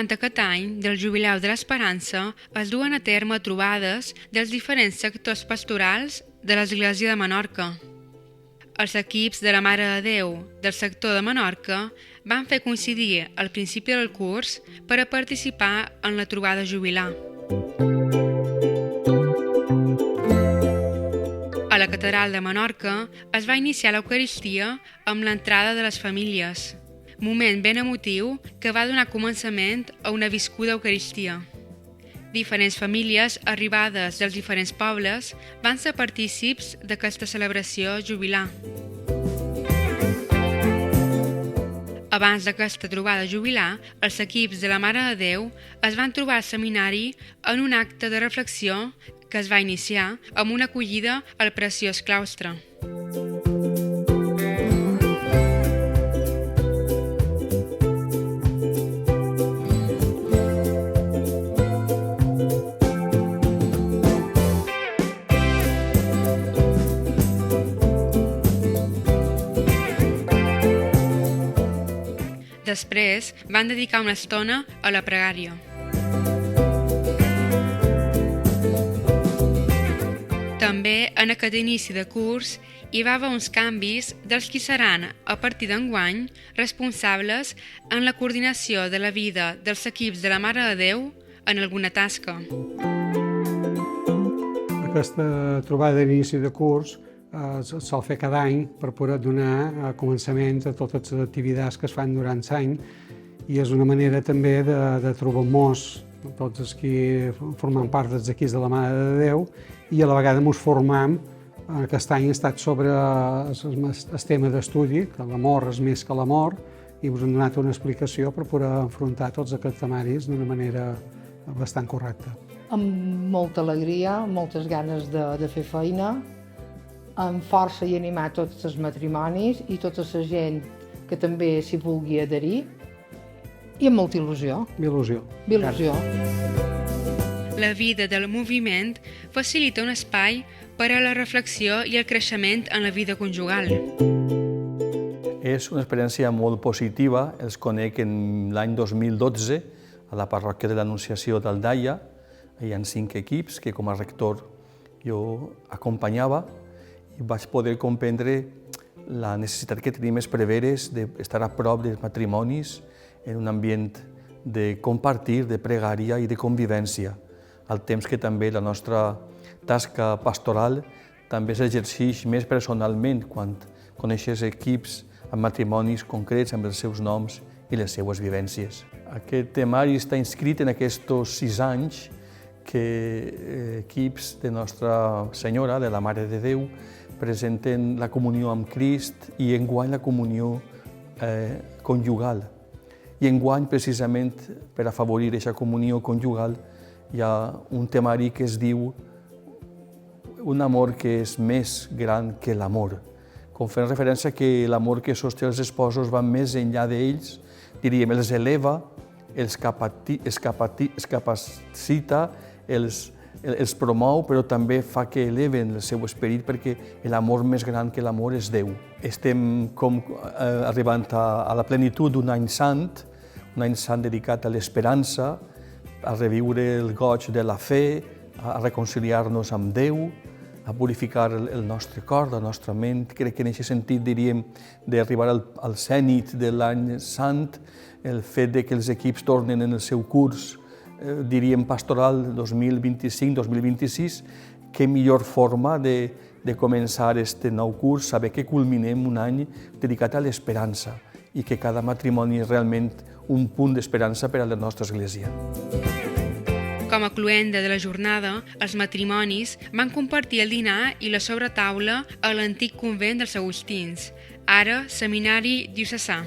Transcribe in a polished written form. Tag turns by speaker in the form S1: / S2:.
S1: motiu d'aquest any del Jubileu de l'Esperança es duen a terme trobades dels diferents sectors pastorals de l'Església de Menorca. Els equips de la Mare de Déu del sector de Menorca van fer coincidir al principi del curs per a participar en la trobada jubilar. A la catedral de Menorca es va iniciar l'Eucaristia amb l'entrada de les famílies, moment ben emotiu que va donar començament a una viscuda Eucaristia. Diferents famílies arribades dels diferents pobles van ser partícips d'aquesta celebració jubilar. Abans d'aquesta trobada jubilar, els equips de la Mare de Déu es van trobar al seminari en un acte de reflexió que es va iniciar amb una acollida al preciós claustre. Després van dedicar una estona a la pregària. També en aquest inici de curs hi va haver uns canvis dels qui seran, a partir d'enguany, responsables en la coordinació de la vida dels equips de la Mare de Déu en alguna tasca.
S2: Aquesta trobada d'inici de curs es sol fer cada any per poder donar començament a totes les activitats que es fan durant l'any i és una manera també de trobar-nos tots els que formem part dels equips de la Mare de Déu i a la vegada ens formam. Aquest any ha estat sobre el tema d'estudi, que l'amor és més que l'amor, i us hem donat una explicació per poder enfrontar tots aquests temaris d'una manera bastant correcta.
S3: Amb molta alegria, moltes ganes de fer feina, amb força i animar tots els matrimonis i tota la gent que també s'hi vulgui adherir i amb molta il·lusió. Il·lusió.
S1: La vida del moviment facilita un espai per a la reflexió i el creixement en la vida conjugal.
S4: És una experiència molt positiva. Els conec en l'any 2012 a la parròquia de l'Anunciació d'Aldaia. Hi ha 5 equips que com a rector jo acompanyava i vaig poder comprendre la necessitat que tenim els preveres d'estar a prop dels matrimonis en un ambient de compartir, de pregària i de convivència, al temps que també la nostra tasca pastoral també s'exerceix més personalment quan coneixes equips amb matrimonis concrets, amb els seus noms i les seues vivències. Aquest temari està inscrit en aquests 6 anys que equips de Nostra Senyora, de la Mare de Déu, presenten la comunió amb Crist i enguany la comunió conjugal. I enguany, precisament, per afavorir aquesta comunió conjugal, hi ha un temari que es diu un amor que és més gran que l'amor. Com fent referència que l'amor que sosté els esposos va més enllà d'ells, diríem, els eleva, els capacita, els promou, però també fa que eleven el seu esperit perquè l'amor més gran que l'amor és Déu. Estem arribant a la plenitud d'un any sant dedicat a l'esperança, a reviure el goig de la fe, a reconciliar-nos amb Déu, a purificar el nostre cor, la nostra ment. Crec que en aquest sentit, diríem, d'arribar al zènit de l'any sant, el fet que els equips tornen en el seu curs, diríem, pastoral 2025-2026, que millor forma de començar aquest nou curs, saber que culminem un any dedicat a l'esperança i que cada matrimoni és realment un punt d'esperança per a la nostra Església.
S1: Com a cloenda de la jornada, els matrimonis van compartir el dinar i la sobretaula a l'antic convent dels Agustins, ara Seminari Diocesà.